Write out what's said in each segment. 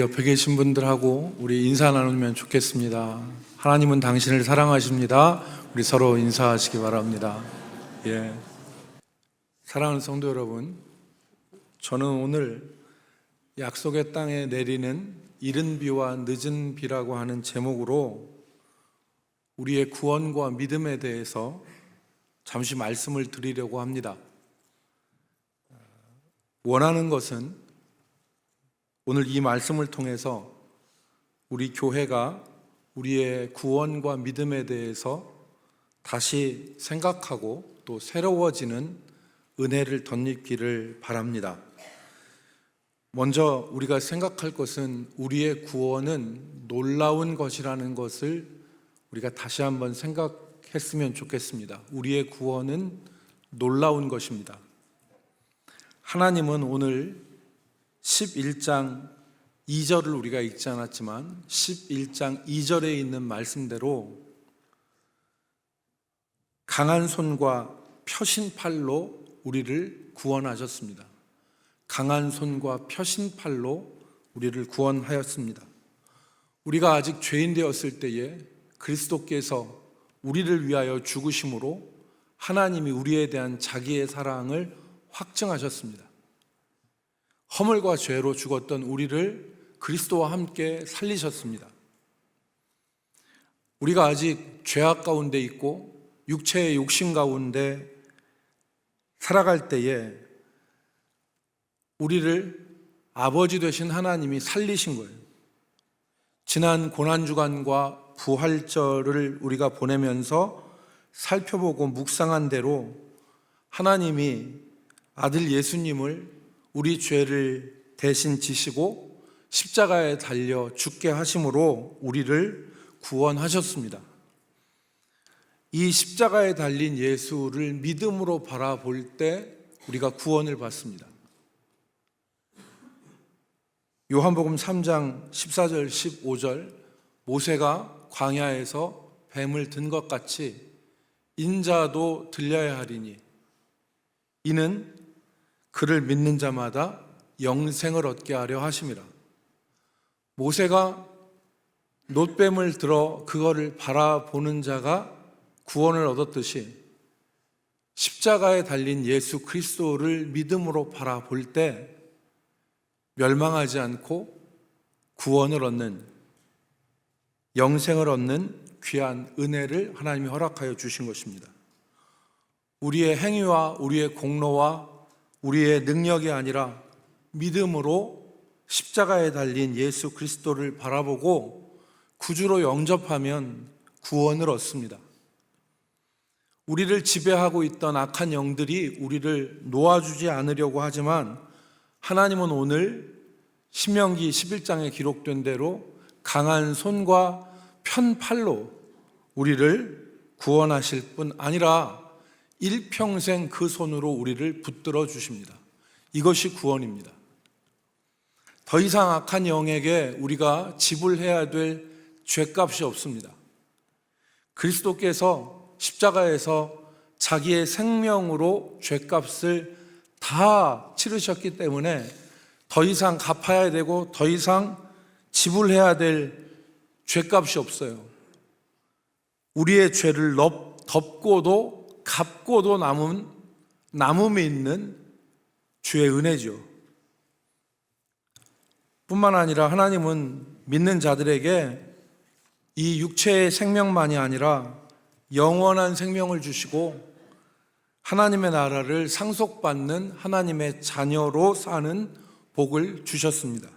옆에 계신 분들하고 우리 인사 나누면 좋겠습니다. 하나님은 당신을 사랑하십니다. 우리 서로 인사하시기 바랍니다. 예. 사랑하는 성도 여러분, 저는 오늘 약속의 땅에 내리는 이른 비와 늦은 비라고 하는 제목으로 우리의 구원과 믿음에 대해서 잠시 말씀을 드리려고 합니다. 원하는 것은 오늘 이 말씀을 통해서 우리 교회가 우리의 구원과 믿음에 대해서 다시 생각하고 또 새로워지는 은혜를 덧입기를 바랍니다. 먼저 우리가 생각할 것은 우리의 구원은 놀라운 것이라는 것을 우리가 다시 한번 생각했으면 좋겠습니다. 우리의 구원은 놀라운 것입니다. 하나님은 오늘 11장 2절을 우리가 읽지 않았지만 11장 2절에 있는 말씀대로 강한 손과 펴신 팔로 우리를 구원하셨습니다. 강한 손과 펴신 팔로 우리를 구원하였습니다. 우리가 아직 죄인 되었을 때에 그리스도께서 우리를 위하여 죽으심으로 하나님이 우리에 대한 자기의 사랑을 확증하셨습니다. 허물과 죄로 죽었던 우리를 그리스도와 함께 살리셨습니다. 우리가 아직 죄악 가운데 있고 육체의 욕심 가운데 살아갈 때에 우리를 아버지 되신 하나님이 살리신 거예요. 지난 고난주간과 부활절을 우리가 보내면서 살펴보고 묵상한 대로 하나님이 아들 예수님을 우리 죄를 대신 지시고 십자가에 달려 죽게 하심으로 우리를 구원하셨습니다. 이 십자가에 달린 예수를 믿음으로 바라볼 때 우리가 구원을 받습니다. 요한복음 3장 14절 15절 모세가 광야에서 뱀을 든 것 같이 인자도 들려야 하리니 이는 그를 믿는 자마다 영생을 얻게 하려 하심이라. 모세가 놋뱀을 들어 그거를 바라보는 자가 구원을 얻었듯이 십자가에 달린 예수 그리스도를 믿음으로 바라볼 때 멸망하지 않고 구원을 얻는, 영생을 얻는 귀한 은혜를 하나님이 허락하여 주신 것입니다. 우리의 행위와 우리의 공로와 우리의 능력이 아니라 믿음으로 십자가에 달린 예수 그리스도를 바라보고 구주로 영접하면 구원을 얻습니다. 우리를 지배하고 있던 악한 영들이 우리를 놓아주지 않으려고 하지만 하나님은 오늘 신명기 11장에 기록된 대로 강한 손과 편 팔로 우리를 구원하실 뿐 아니라 일평생 그 손으로 우리를 붙들어 주십니다. 이것이 구원입니다. 더 이상 악한 영에게 우리가 지불해야 될 죄값이 없습니다. 그리스도께서 십자가에서 자기의 생명으로 죄값을 다 치르셨기 때문에 더 이상 갚아야 되고 더 이상 지불해야 될 죄값이 없어요. 우리의 죄를 덮고도 갚고도 남음이 있는 주의 은혜죠. 뿐만 아니라 하나님은 믿는 자들에게 이 육체의 생명만이 아니라 영원한 생명을 주시고 하나님의 나라를 상속받는 하나님의 자녀로 사는 복을 주셨습니다.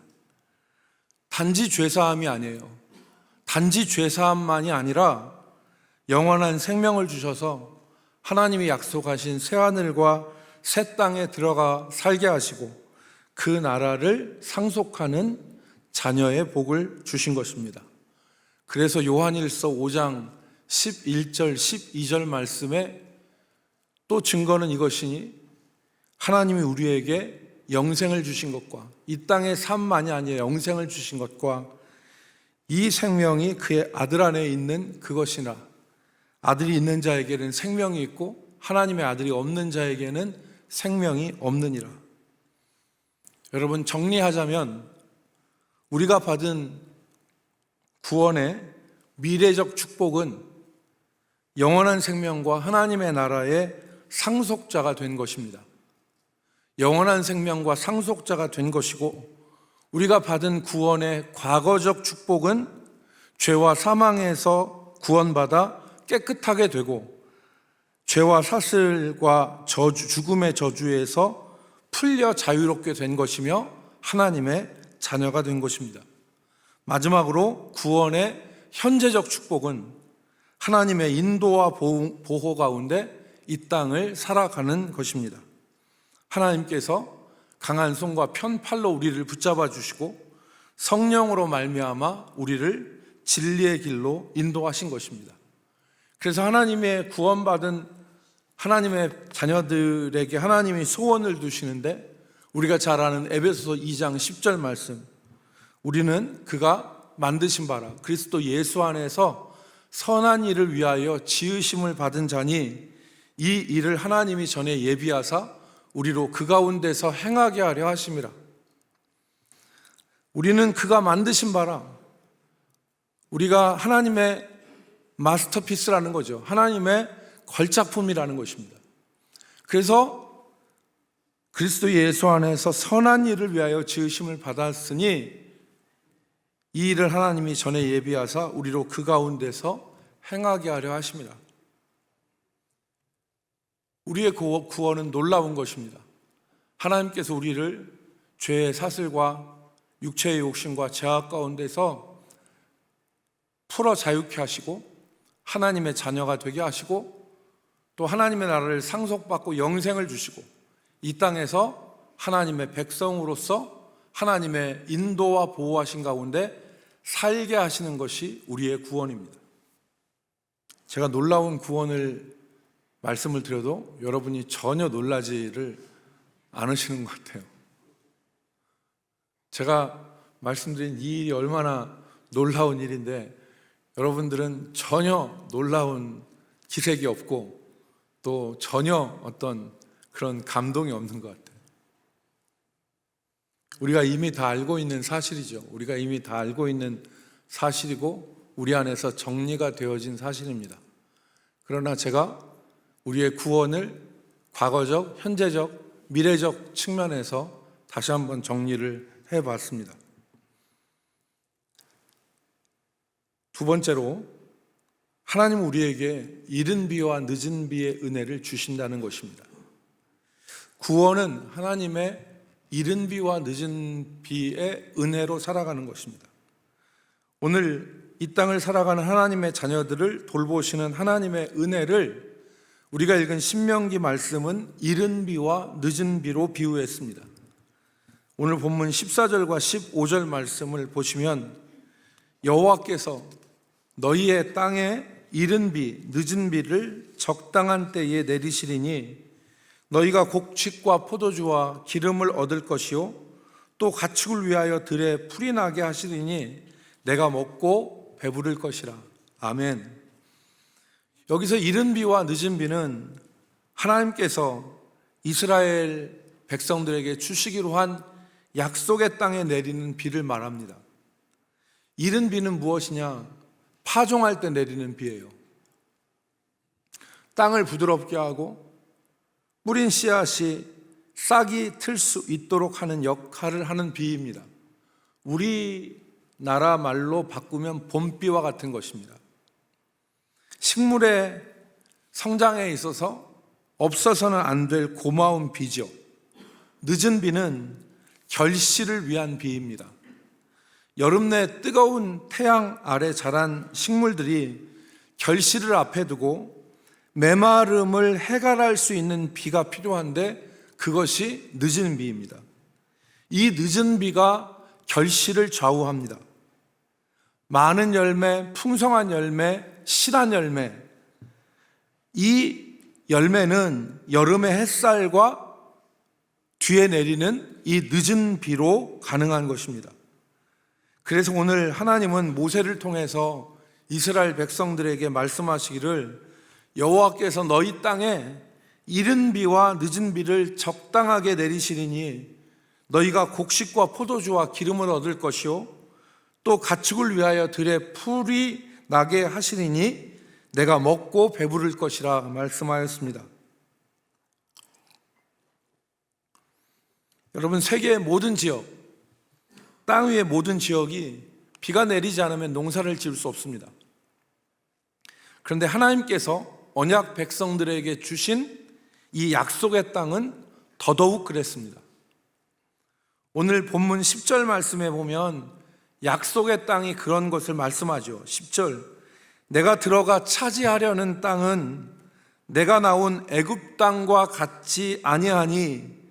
단지 죄사함이 아니에요. 단지 죄사함만이 아니라 영원한 생명을 주셔서 하나님이 약속하신 새하늘과 새 땅에 들어가 살게 하시고 그 나라를 상속하는 자녀의 복을 주신 것입니다. 그래서 요한일서 5장 11절 12절 말씀에 또 증거는 이것이니 하나님이 우리에게 영생을 주신 것과 이 땅의 삶만이 아니라 영생을 주신 것과 이 생명이 그의 아들 안에 있는 그것이나 아들이 있는 자에게는 생명이 있고 하나님의 아들이 없는 자에게는 생명이 없느니라. 여러분 정리하자면 우리가 받은 구원의 미래적 축복은 영원한 생명과 하나님의 나라의 상속자가 된 것입니다. 영원한 생명과 상속자가 된 것이고, 우리가 받은 구원의 과거적 축복은 죄와 사망에서 구원받아 깨끗하게 되고, 죄와 사슬과 죽음의 저주에서 풀려 자유롭게 된 것이며 하나님의 자녀가 된 것입니다. 마지막으로 구원의 현재적 축복은 하나님의 인도와 보호 가운데 이 땅을 살아가는 것입니다. 하나님께서 강한 손과 편팔로 우리를 붙잡아 주시고 성령으로 말미암아 우리를 진리의 길로 인도하신 것입니다. 그래서 하나님의 구원받은 하나님의 자녀들에게 하나님이 소원을 두시는데, 우리가 잘 아는 에베소서 2장 10절 말씀, 우리는 그가 만드신 바라 그리스도 예수 안에서 선한 일을 위하여 지으심을 받은 자니 이 일을 하나님이 전에 예비하사 우리로 그 가운데서 행하게 하려 하심이라. 우리는 그가 만드신 바라, 우리가 하나님의 마스터피스라는 거죠. 하나님의 걸작품이라는 것입니다. 그래서 그리스도 예수 안에서 선한 일을 위하여 지으심을 받았으니 이 일을 하나님이 전에 예비하사 우리로 그 가운데서 행하게 하려 하심이라. 우리의 구원은 놀라운 것입니다. 하나님께서 우리를 죄의 사슬과 육체의 욕심과 죄악 가운데서 풀어 자유케 하시고 하나님의 자녀가 되게 하시고, 또 하나님의 나라를 상속받고 영생을 주시고 이 땅에서 하나님의 백성으로서 하나님의 인도와 보호하신 가운데 살게 하시는 것이 우리의 구원입니다. 제가 놀라운 구원을 말씀을 드려도 여러분이 전혀 놀라지를 않으시는 것 같아요. 제가 말씀드린 이 일이 얼마나 놀라운 일인데 여러분들은 전혀 놀라운 기색이 없고 또 전혀 어떤 그런 감동이 없는 것 같아요. 우리가 이미 다 알고 있는 사실이죠. 우리가 이미 다 알고 있는 사실이고 우리 안에서 정리가 되어진 사실입니다. 그러나 제가 우리의 구원을 과거적, 현재적, 미래적 측면에서 다시 한번 정리를 해봤습니다. 두 번째로, 하나님은 우리에게 이른 비와 늦은 비의 은혜를 주신다는 것입니다. 구원은 하나님의 이른 비와 늦은 비의 은혜로 살아가는 것입니다. 오늘 이 땅을 살아가는 하나님의 자녀들을 돌보시는 하나님의 은혜를 우리가 읽은 신명기 말씀은 이른 비와 늦은 비로 비유했습니다. 오늘 본문 14절과 15절 말씀을 보시면 여호와께서 너희의 땅에 이른 비, 늦은 비를 적당한 때에 내리시리니 너희가 곡식과 포도주와 기름을 얻을 것이요 또 가축을 위하여 들에 풀이 나게 하시리니 내가 먹고 배부를 것이라. 아멘. 여기서 이른 비와 늦은 비는 하나님께서 이스라엘 백성들에게 주시기로 한 약속의 땅에 내리는 비를 말합니다. 이른 비는 무엇이냐? 파종할 때 내리는 비예요. 땅을 부드럽게 하고 뿌린 씨앗이 싹이 틀 수 있도록 하는 역할을 하는 비입니다. 우리나라 말로 바꾸면 봄비와 같은 것입니다. 식물의 성장에 있어서 없어서는 안 될 고마운 비죠. 늦은 비는 결실을 위한 비입니다. 여름 내 뜨거운 태양 아래 자란 식물들이 결실을 앞에 두고 메마름을 해결할 수 있는 비가 필요한데 그것이 늦은 비입니다. 이 늦은 비가 결실을 좌우합니다. 많은 열매, 풍성한 열매, 실한 열매, 이 열매는 여름의 햇살과 뒤에 내리는 이 늦은 비로 가능한 것입니다. 그래서 오늘 하나님은 모세를 통해서 이스라엘 백성들에게 말씀하시기를 여호와께서 너희 땅에 이른 비와 늦은 비를 적당하게 내리시리니 너희가 곡식과 포도주와 기름을 얻을 것이요 또 가축을 위하여 들에 풀이 나게 하시리니 내가 먹고 배부를 것이라 말씀하였습니다. 여러분, 세계의 모든 지역, 땅 위의 모든 지역이 비가 내리지 않으면 농사를 지을 수 없습니다. 그런데 하나님께서 언약 백성들에게 주신 이 약속의 땅은 더더욱 그랬습니다. 오늘 본문 10절 말씀에 보면 약속의 땅이 그런 것을 말씀하죠. 10절, 내가 들어가 차지하려는 땅은 내가 나온 애굽 땅과 같지 아니하니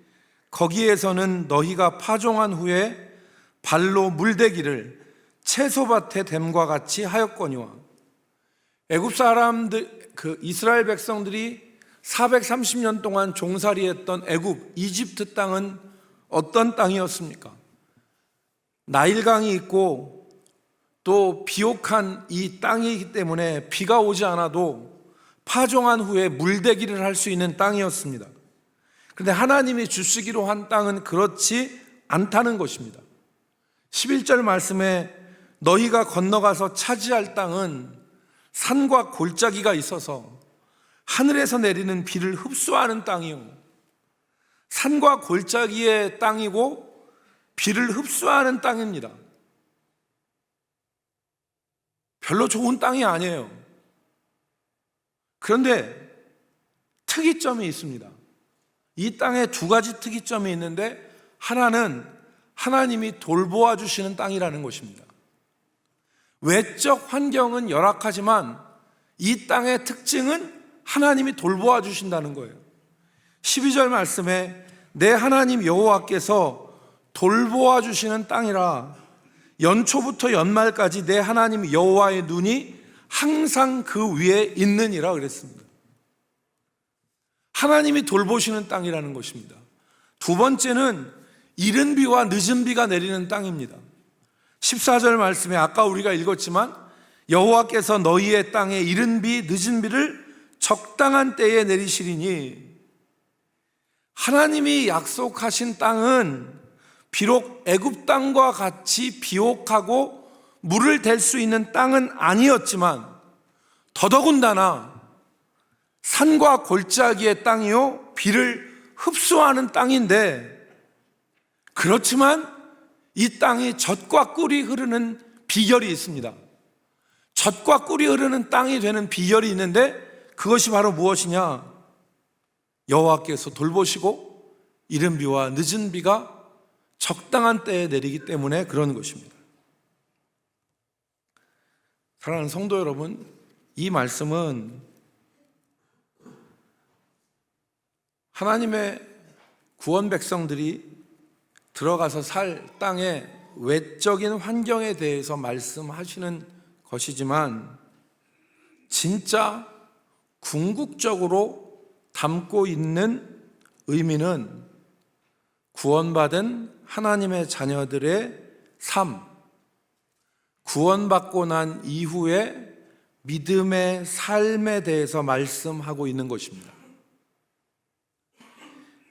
거기에서는 너희가 파종한 후에 발로 물대기를 채소밭에 댐과 같이 하였거니와. 애굽 사람들, 이스라엘 백성들이 430년 동안 종살이했던 애굽, 이집트 땅은 어떤 땅이었습니까? 나일강이 있고 또 비옥한 이 땅이기 때문에 비가 오지 않아도 파종한 후에 물대기를 할 수 있는 땅이었습니다. 그런데 하나님이 주시기로 한 땅은 그렇지 않다는 것입니다. 11절 말씀에 너희가 건너가서 차지할 땅은 산과 골짜기가 있어서 하늘에서 내리는 비를 흡수하는 땅이요, 산과 골짜기의 땅이고 비를 흡수하는 땅입니다. 별로 좋은 땅이 아니에요. 그런데 특이점이 있습니다. 이 땅에 두 가지 특이점이 있는데, 하나는 하나님이 돌보아 주시는 땅이라는 것입니다. 외적 환경은 열악하지만 이 땅의 특징은 하나님이 돌보아 주신다는 거예요. 12절 말씀에 내 하나님 여호와께서 돌보아 주시는 땅이라 연초부터 연말까지 내 하나님 여호와의 눈이 항상 그 위에 있느니라 그랬습니다. 하나님이 돌보시는 땅이라는 것입니다. 두 번째는 이른 비와 늦은 비가 내리는 땅입니다. 14절 말씀에 아까 우리가 읽었지만 여호와께서 너희의 땅에 이른 비 늦은 비를 적당한 때에 내리시리니, 하나님이 약속하신 땅은 비록 애굽 땅과 같이 비옥하고 물을 댈 수 있는 땅은 아니었지만 더더군다나 산과 골짜기의 땅이요 비를 흡수하는 땅인데, 그렇지만 이 땅이 젖과 꿀이 흐르는 비결이 있습니다. 젖과 꿀이 흐르는 땅이 되는 비결이 있는데 그것이 바로 무엇이냐? 여호와께서 돌보시고 이른 비와 늦은 비가 적당한 때에 내리기 때문에 그런 것입니다. 사랑하는 성도 여러분, 이 말씀은 하나님의 구원 백성들이 들어가서 살 땅의 외적인 환경에 대해서 말씀하시는 것이지만, 진짜 궁극적으로 담고 있는 의미는 구원받은 하나님의 자녀들의 삶, 구원받고 난 이후의 믿음의 삶에 대해서 말씀하고 있는 것입니다.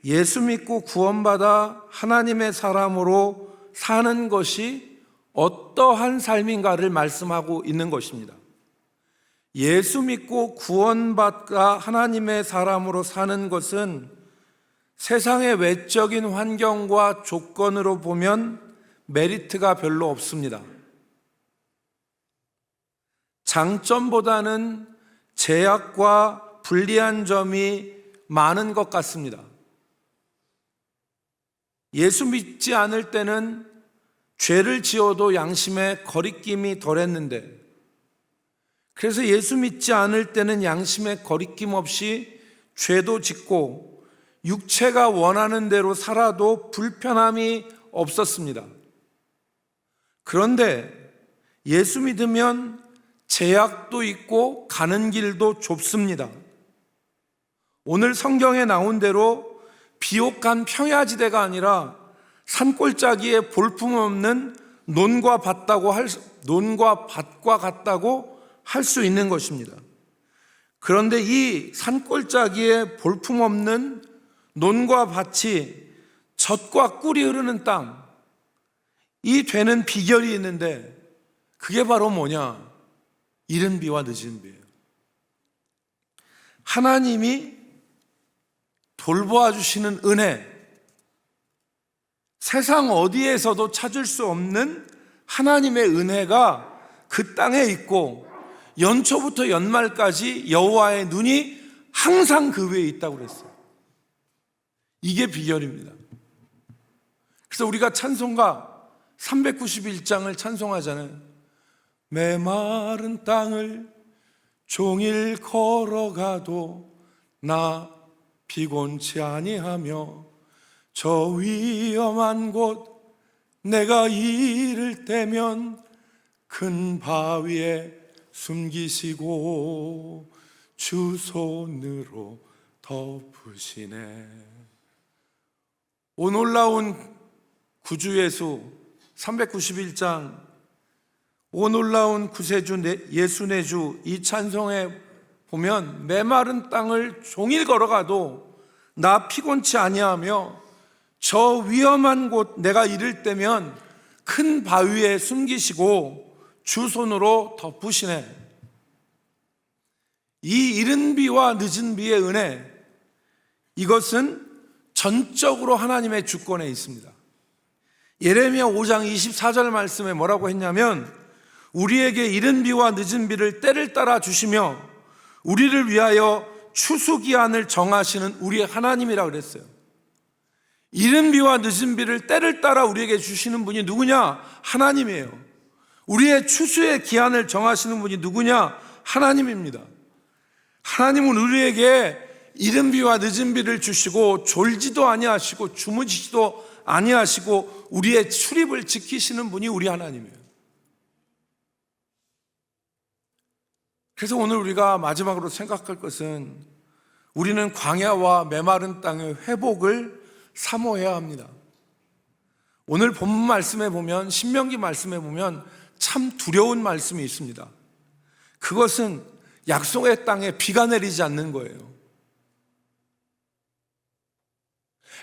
예수 믿고 구원받아 하나님의 사람으로 사는 것이 어떠한 삶인가를 말씀하고 있는 것입니다. 예수 믿고 구원받아 하나님의 사람으로 사는 것은 세상의 외적인 환경과 조건으로 보면 메리트가 별로 없습니다. 장점보다는 제약과 불리한 점이 많은 것 같습니다. 예수 믿지 않을 때는 죄를 지어도 양심에 거리낌이 덜했는데, 그래서 예수 믿지 않을 때는 양심에 거리낌 없이 죄도 짓고 육체가 원하는 대로 살아도 불편함이 없었습니다. 그런데 예수 믿으면 제약도 있고 가는 길도 좁습니다. 오늘 성경에 나온 대로 비옥한 평야지대가 아니라 산골짜기에 볼품없는 논과 밭과 같다고 할 수 있는 것입니다. 그런데 이 산골짜기에 볼품없는 논과 밭이 젖과 꿀이 흐르는 땅, 이 되는 비결이 있는데 그게 바로 뭐냐? 이른 비와 늦은 비예요. 하나님이 돌보아 주시는 은혜, 세상 어디에서도 찾을 수 없는 하나님의 은혜가 그 땅에 있고 연초부터 연말까지 여호와의 눈이 항상 그 위에 있다고 그랬어요. 이게 비결입니다. 그래서 우리가 찬송가 391장을 찬송하잖아요. 메마른 땅을 종일 걸어가도 나 피곤치 아니하며 저 위험한 곳 내가 이를 때면 큰 바위에 숨기시고 주 손으로 덮으시네. 오 놀라운 구주예수 391장 오 놀라운 구세주 예수내주 이 찬송에 보면 메마른 땅을 종일 걸어가도 나 피곤치 아니하며 저 위험한 곳 내가 이를 때면 큰 바위에 숨기시고 주 손으로 덮으시네. 이 이른 비와 늦은 비의 은혜, 이것은 전적으로 하나님의 주권에 있습니다. 예레미야 5장 24절 말씀에 뭐라고 했냐면 우리에게 이른 비와 늦은 비를 때를 따라 주시며 우리를 위하여 추수기한을 정하시는 우리의 하나님이라 그랬어요. 이른 비와 늦은 비를 때를 따라 우리에게 주시는 분이 누구냐? 하나님이에요. 우리의 추수의 기한을 정하시는 분이 누구냐? 하나님입니다. 하나님은 우리에게 이른 비와 늦은 비를 주시고 졸지도 아니하시고 주무시지도 아니하시고 우리의 출입을 지키시는 분이 우리 하나님이에요. 그래서 오늘 우리가 마지막으로 생각할 것은 우리는 광야와 메마른 땅의 회복을 사모해야 합니다. 오늘 본문 말씀에 보면 신명기 말씀에 보면 참 두려운 말씀이 있습니다. 그것은 약속의 땅에 비가 내리지 않는 거예요.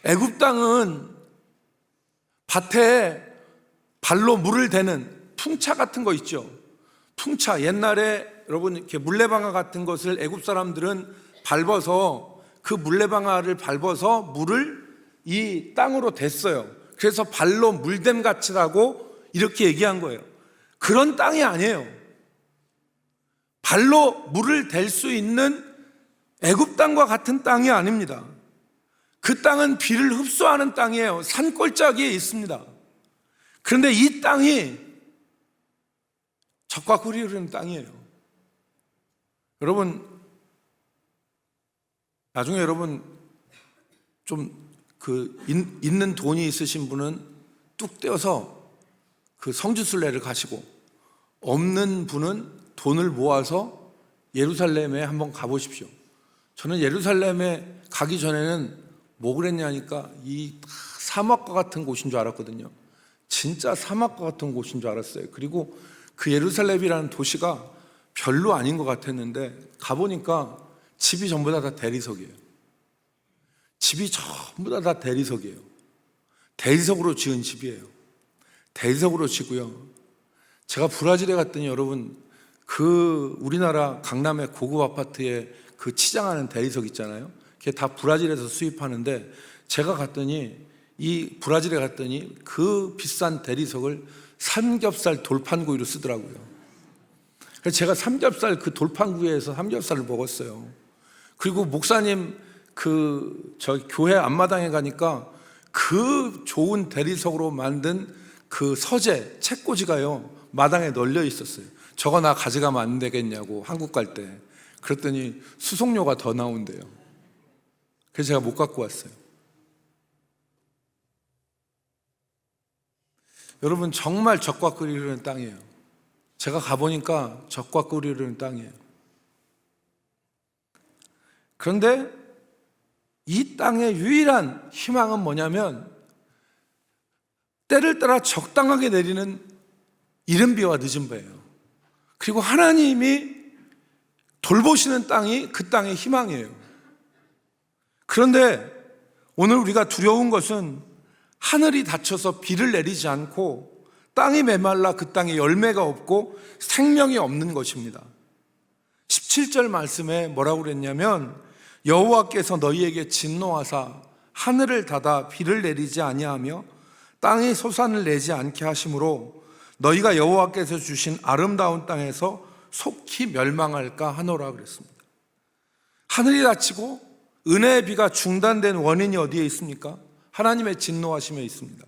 애굽 땅은 밭에 발로 물을 대는 풍차 같은 거 있죠. 풍차, 옛날에 여러분 이렇게 물레방아 같은 것을 애굽 사람들은 밟아서 그 물레방아를 밟아서 물을 이 땅으로 댔어요. 그래서 발로 물댐 같이라고 이렇게 얘기한 거예요. 그런 땅이 아니에요. 발로 물을 댈 수 있는 애굽 땅과 같은 땅이 아닙니다. 그 땅은 비를 흡수하는 땅이에요. 산골짜기에 있습니다. 그런데 이 땅이 젖과 꿀이 흐르는 땅이에요. 여러분, 나중에 여러분 좀 있는 돈이 있으신 분은 뚝 떼어서 그 성지순례를 가시고 없는 분은 돈을 모아서 예루살렘에 한번 가보십시오. 저는 예루살렘에 가기 전에는 뭐 그랬냐니까 이 사막과 같은 곳인 줄 알았거든요. 진짜 사막과 같은 곳인 줄 알았어요. 그리고 그 예루살렘이라는 도시가 별로 아닌 것 같았는데 가보니까 집이 전부 다 대리석이에요. 집이 전부 다 대리석이에요. 대리석으로 지은 집이에요. 대리석으로 지고요. 제가 브라질에 갔더니 여러분 그 우리나라 강남의 고급 아파트에 그 치장하는 대리석 있잖아요. 그게 다 브라질에서 수입하는데 제가 갔더니 이 브라질에 갔더니 그 비싼 대리석을 삼겹살 돌판구이로 쓰더라고요. 그래서 제가 삼겹살 그 돌판구이에서 삼겹살을 먹었어요. 그리고 목사님 저 교회 앞마당에 가니까 그 좋은 대리석으로 만든 그 서재 책꽂이가요 마당에 널려 있었어요. 저거 나 가져가면 안 되겠냐고 한국 갈 때. 그랬더니 수송료가 더 나온대요. 그래서 제가 못 갖고 왔어요. 여러분 정말 젖과 꿀이 흐르는 땅이에요. 제가 가보니까 젖과 꿀이 흐르는 땅이에요. 그런데 이 땅의 유일한 희망은 뭐냐면 때를 따라 적당하게 내리는 이른 비와 늦은 비예요. 그리고 하나님이 돌보시는 땅이 그 땅의 희망이에요. 그런데 오늘 우리가 두려운 것은 하늘이 닫혀서 비를 내리지 않고 땅이 메말라 그 땅에 열매가 없고 생명이 없는 것입니다. 17절 말씀에 뭐라고 그랬냐면 여호와께서 너희에게 진노하사 하늘을 닫아 비를 내리지 아니하며 땅이 소산을 내지 않게 하심으로 너희가 여호와께서 주신 아름다운 땅에서 속히 멸망할까 하노라 그랬습니다. 하늘이 닫히고 은혜의 비가 중단된 원인이 어디에 있습니까? 하나님의 진노하심에 있습니다.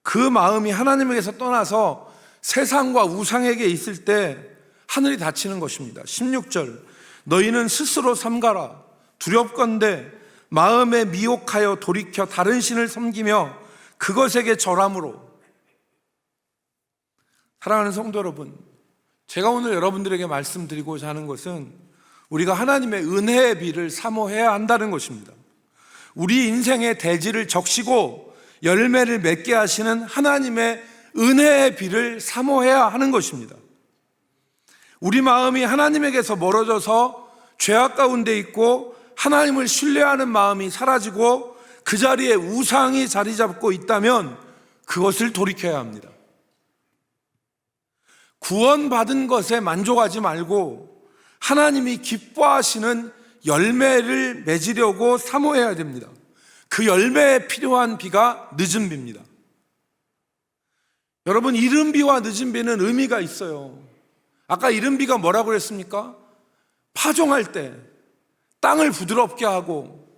그 마음이 하나님에게서 떠나서 세상과 우상에게 있을 때 하늘이 닫히는 것입니다. 16절 너희는 스스로 삼가라 두렵건대 마음에 미혹하여 돌이켜 다른 신을 섬기며 그것에게 절함으로. 사랑하는 성도 여러분, 제가 오늘 여러분들에게 말씀드리고자 하는 것은 우리가 하나님의 은혜의 비를 사모해야 한다는 것입니다. 우리 인생의 대지를 적시고 열매를 맺게 하시는 하나님의 은혜의 비를 사모해야 하는 것입니다. 우리 마음이 하나님에게서 멀어져서 죄악 가운데 있고 하나님을 신뢰하는 마음이 사라지고 그 자리에 우상이 자리 잡고 있다면 그것을 돌이켜야 합니다. 구원받은 것에 만족하지 말고 하나님이 기뻐하시는 열매를 맺으려고 사모해야 됩니다. 그 열매에 필요한 비가 늦은 비입니다. 여러분, 이른 비와 늦은 비는 의미가 있어요. 아까 이른 비가 뭐라고 그랬습니까? 파종할 때 땅을 부드럽게 하고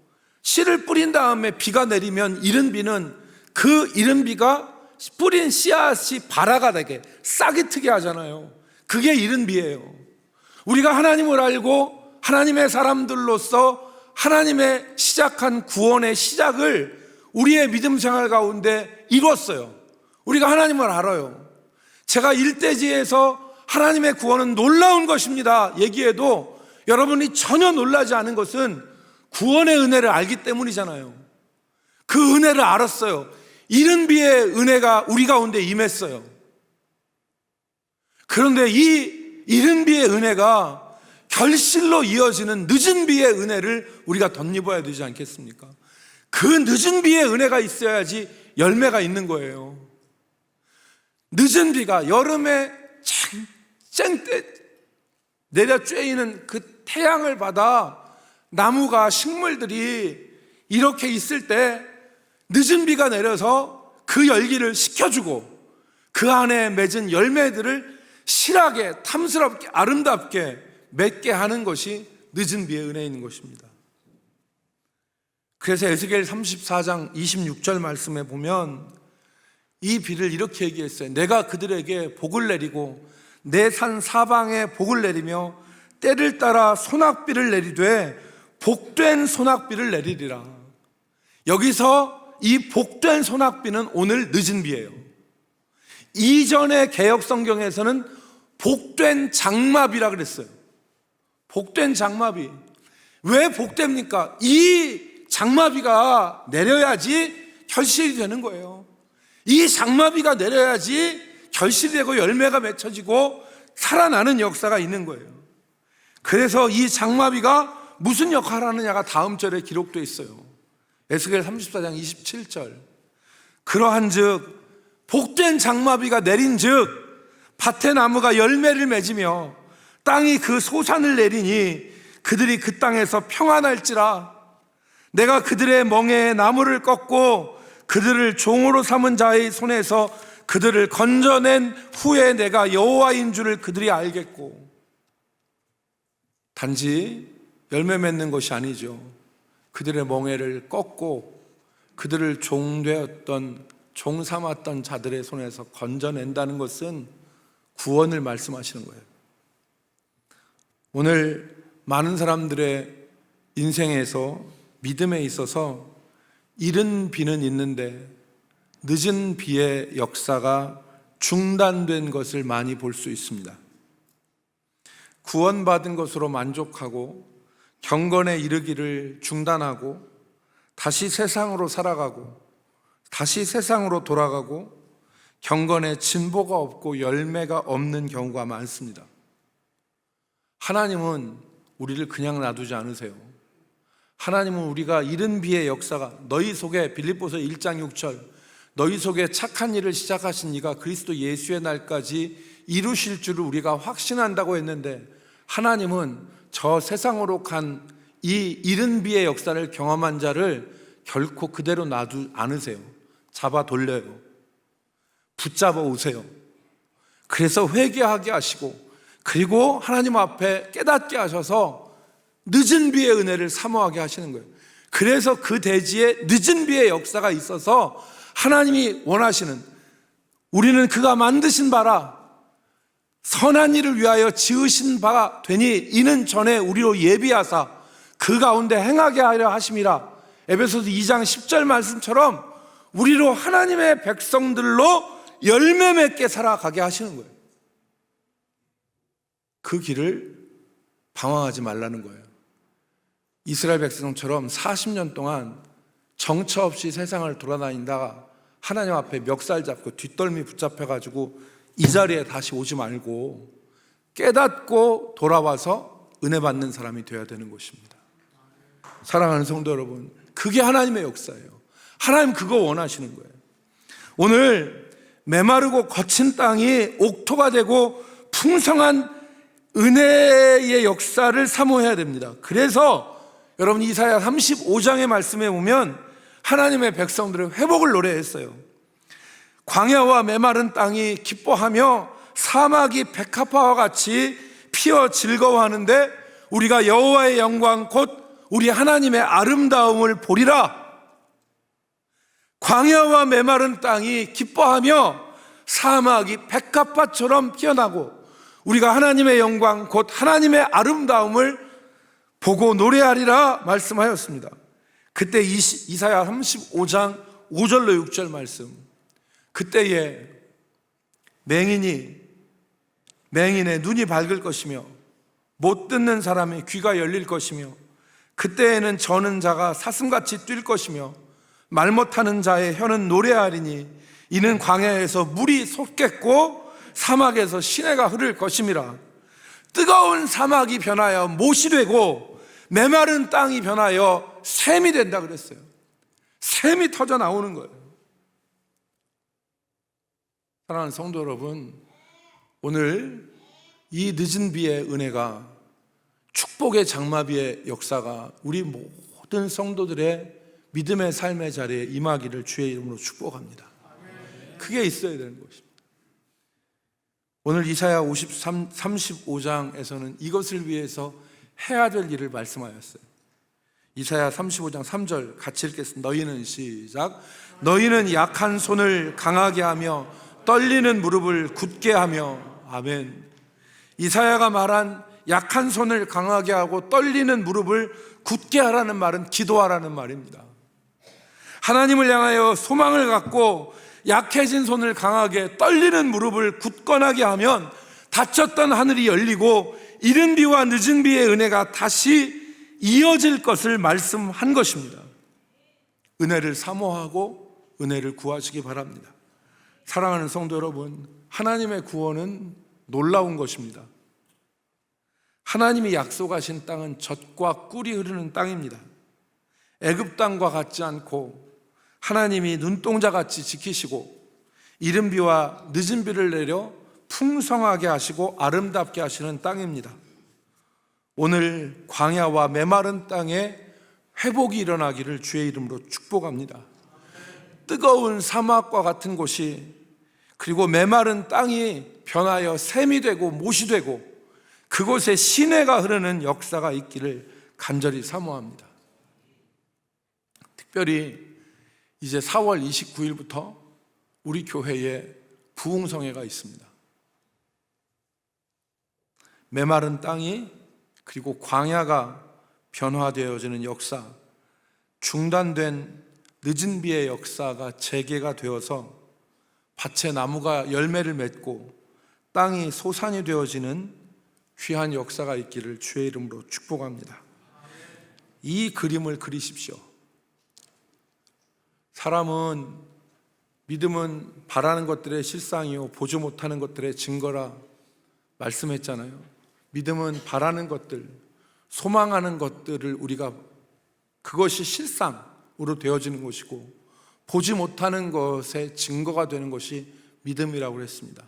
씨를 뿌린 다음에 비가 내리면 이른 비는 그 이른 비가 뿌린 씨앗이 발화가 되게 싹이 트게 하잖아요. 그게 이른 비예요. 우리가 하나님을 알고 하나님의 사람들로서 하나님의 시작한 구원의 시작을 우리의 믿음 생활 가운데 이뤘어요. 우리가 하나님을 알아요. 제가 일대지에서 하나님의 구원은 놀라운 것입니다 얘기해도 여러분이 전혀 놀라지 않은 것은 구원의 은혜를 알기 때문이잖아요. 그 은혜를 알았어요. 이른 비의 은혜가 우리 가운데 임했어요. 그런데 이 이른 비의 은혜가 결실로 이어지는 늦은 비의 은혜를 우리가 덧입어야 되지 않겠습니까? 그 늦은 비의 은혜가 있어야지 열매가 있는 거예요. 늦은 비가 여름에 쨍쨍 내려 쬐이는 그 태양을 받아 나무가 식물들이 이렇게 있을 때 늦은 비가 내려서 그 열기를 식혀주고 그 안에 맺은 열매들을 실하게 탐스럽게 아름답게 맺게 하는 것이 늦은 비의 은혜인 것입니다. 그래서 에스겔 34장 26절 말씀에 보면 이 비를 이렇게 얘기했어요. 내가 그들에게 복을 내리고 내 산 사방에 복을 내리며 때를 따라 소낙비를 내리되 복된 소낙비를 내리리라. 여기서 이 복된 소낙비는 오늘 늦은 비예요. 이전의 개역 성경에서는 복된 장마비라 그랬어요. 복된 장마비. 왜 복됩니까? 이 장마비가 내려야지 결실이 되는 거예요. 이 장마비가 내려야지 결실이 되고 열매가 맺혀지고 살아나는 역사가 있는 거예요. 그래서 이 장마비가 무슨 역할을 하느냐가 다음 절에 기록되어 있어요. 에스겔 34장 27절. 그러한즉 복된 장마비가 내린즉 밭의 나무가 열매를 맺으며 땅이 그 소산을 내리니 그들이 그 땅에서 평안할지라. 내가 그들의 멍에에 나무를 꺾고 그들을 종으로 삼은 자의 손에서 그들을 건져낸 후에 내가 여호와인 줄을 그들이 알겠고. 단지 열매 맺는 것이 아니죠. 그들의 멍에를 꺾고 그들을 종되었던 종 삼았던 자들의 손에서 건져낸다는 것은 구원을 말씀하시는 거예요. 오늘 많은 사람들의 인생에서 믿음에 있어서 이른 비는 있는데 늦은 비의 역사가 중단된 것을 많이 볼 수 있습니다. 구원받은 것으로 만족하고 경건에 이르기를 중단하고 다시 세상으로 살아가고 다시 세상으로 돌아가고 경건에 진보가 없고 열매가 없는 경우가 많습니다. 하나님은 우리를 그냥 놔두지 않으세요. 하나님은 우리가 이른 비의 역사가 너희 속에 빌립보서 1장 6절 너희 속에 착한 일을 시작하신 이가 그리스도 예수의 날까지 이루실 줄을 우리가 확신한다고 했는데, 하나님은 저 세상으로 간 이 이른 비의 역사를 경험한 자를 결코 그대로 놔두지 않으세요. 잡아 돌려요. 붙잡아 오세요. 그래서 회개하게 하시고, 그리고 하나님 앞에 깨닫게 하셔서 늦은 비의 은혜를 사모하게 하시는 거예요. 그래서 그 대지에 늦은 비의 역사가 있어서 하나님이 원하시는, 우리는 그가 만드신 바라 선한 일을 위하여 지으신 바가 되니 이는 전에 우리로 예비하사 그 가운데 행하게 하려 하심이라. 에베소서 2장 10절 말씀처럼 우리로 하나님의 백성들로 열매 맺게 살아가게 하시는 거예요. 그 길을 방황하지 말라는 거예요. 이스라엘 백성처럼 40년 동안 정처 없이 세상을 돌아다니다가 하나님 앞에 멱살 잡고 뒷덜미 붙잡혀가지고 이 자리에 다시 오지 말고 깨닫고 돌아와서 은혜 받는 사람이 되어야 되는 것입니다. 사랑하는 성도 여러분, 그게 하나님의 역사예요. 하나님 그거 원하시는 거예요. 오늘 메마르고 거친 땅이 옥토가 되고 풍성한 은혜의 역사를 사모해야 됩니다. 그래서 여러분 이사야 35장의 말씀에 보면 하나님의 백성들은 회복을 노래했어요. 광야와 메마른 땅이 기뻐하며 사막이 백합화와 같이 피어 즐거워하는데 우리가 여호와의 영광 곧 우리 하나님의 아름다움을 보리라. 광야와 메마른 땅이 기뻐하며 사막이 백합화처럼 피어나고 우리가 하나님의 영광 곧 하나님의 아름다움을 보고 노래하리라 말씀하였습니다. 그때 이사야 35장 5절로 6절 말씀, 그때에 맹인의 눈이 밝을 것이며 못 듣는 사람의 귀가 열릴 것이며 그때에는 저는 자가 사슴같이 뛸 것이며 말 못하는 자의 혀는 노래하리니 이는 광야에서 물이 솟겠고 사막에서 시내가 흐를 것임이라. 뜨거운 사막이 변하여 못이 되고 메마른 땅이 변하여 샘이 된다 그랬어요. 샘이 터져 나오는 거예요. 사랑하는 성도 여러분, 오늘 이 늦은 비의 은혜가, 축복의 장마비의 역사가 우리 모든 성도들의 믿음의 삶의 자리에 임하기를 주의 이름으로 축복합니다. 그게 있어야 되는 것입니다. 오늘 이사야 35장에서는 이것을 위해서 해야 될 일을 말씀하였어요. 이사야 35장 3절 같이 읽겠습니다. 너희는 시작. 너희는 약한 손을 강하게 하며 떨리는 무릎을 굳게 하며. 아멘. 이사야가 말한 약한 손을 강하게 하고 떨리는 무릎을 굳게 하라는 말은 기도하라는 말입니다. 하나님을 향하여 소망을 갖고 약해진 손을 강하게, 떨리는 무릎을 굳건하게 하면 닫혔던 하늘이 열리고 이른 비와 늦은 비의 은혜가 다시 이어질 것을 말씀한 것입니다. 은혜를 사모하고 은혜를 구하시기 바랍니다. 사랑하는 성도 여러분, 하나님의 구원은 놀라운 것입니다. 하나님이 약속하신 땅은 젖과 꿀이 흐르는 땅입니다. 애굽 땅과 같지 않고 하나님이 눈동자같이 지키시고 이른 비와 늦은 비를 내려 풍성하게 하시고 아름답게 하시는 땅입니다. 오늘 광야와 메마른 땅에 회복이 일어나기를 주의 이름으로 축복합니다. 뜨거운 사막과 같은 곳이, 그리고 메마른 땅이 변하여 샘이 되고 못이 되고 그곳에 시내가 흐르는 역사가 있기를 간절히 사모합니다. 특별히 이제 4월 29일부터 우리 교회에 부흥성회가 있습니다. 메마른 땅이, 그리고 광야가 변화되어지는 역사, 중단된 늦은 비의 역사가 재개가 되어서 밭에 나무가 열매를 맺고 땅이 소산이 되어지는 귀한 역사가 있기를 주의 이름으로 축복합니다. 이 그림을 그리십시오. 사람은, 믿음은 바라는 것들의 실상이요 보지 못하는 것들의 증거라 말씀했잖아요. 믿음은 바라는 것들, 소망하는 것들을 우리가, 그것이 실상으로 되어지는 것이고, 보지 못하는 것의 증거가 되는 것이 믿음이라고 했습니다.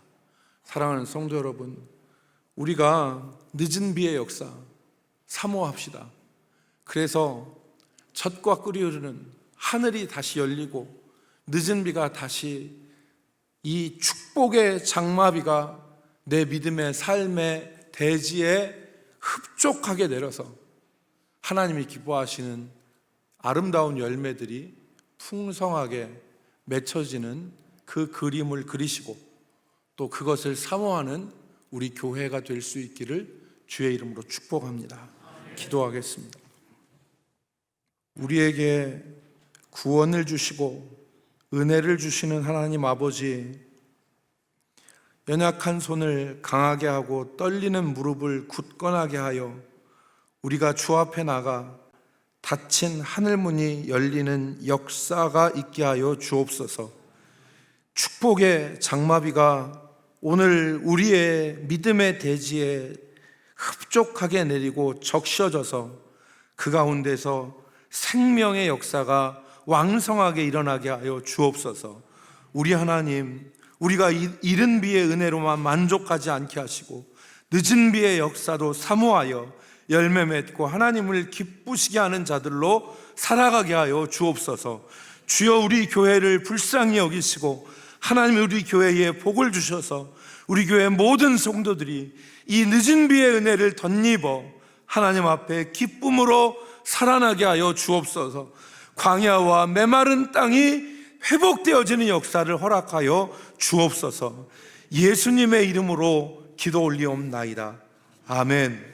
사랑하는 성도 여러분, 우리가 늦은 비의 역사 사모합시다. 그래서 젖과 꿀이 흐르는 하늘이 다시 열리고 늦은 비가 다시, 이 축복의 장마비가 내 믿음의 삶의 대지에 흡족하게 내려서 하나님이 기뻐하시는 아름다운 열매들이 풍성하게 맺혀지는 그 그림을 그리시고 또 그것을 사모하는 우리 교회가 될 수 있기를 주의 이름으로 축복합니다. 기도하겠습니다. 우리에게 구원을 주시고 은혜를 주시는 하나님 아버지, 연약한 손을 강하게 하고 떨리는 무릎을 굳건하게 하여 우리가 주 앞에 나가 닫힌 하늘문이 열리는 역사가 있게 하여 주옵소서. 축복의 장마비가 오늘 우리의 믿음의 대지에 흡족하게 내리고 적셔져서 그 가운데서 생명의 역사가 왕성하게 일어나게 하여 주옵소서. 우리 하나님, 우리가 이른 비의 은혜로만 만족하지 않게 하시고 늦은 비의 역사도 사모하여 열매 맺고 하나님을 기쁘시게 하는 자들로 살아가게 하여 주옵소서. 주여, 우리 교회를 불쌍히 여기시고 하나님 우리 교회에 복을 주셔서 우리 교회 모든 성도들이 이 늦은 비의 은혜를 덧입어 하나님 앞에 기쁨으로 살아나게 하여 주옵소서. 광야와 메마른 땅이 회복되어지는 역사를 허락하여 주옵소서. 예수님의 이름으로 기도 올리옵나이다. 아멘.